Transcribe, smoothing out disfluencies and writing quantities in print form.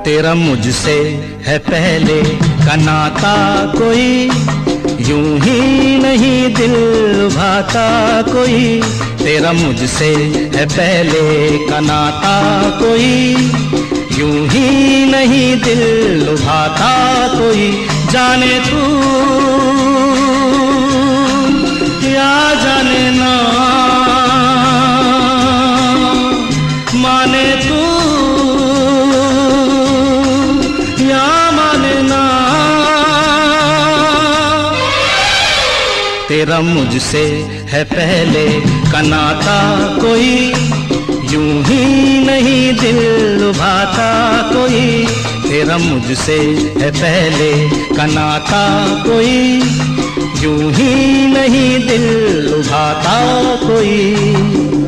तेरा मुझसे है पहले का नाता कोई, यूं ही नहीं दिल लुभाता कोई। तेरा मुझसे है पहले का नाता कोई, यूं ही नहीं दिल लुभाता कोई। जाने तू या जाने ना, माने तू या माने ना, तेरा मुझसे है पहले का नाता कोई, यूं ही नहीं दिल लुभाता कोई। तेरा मुझसे है पहले का नाता कोई, यूं ही नहीं दिल लुभाता कोई।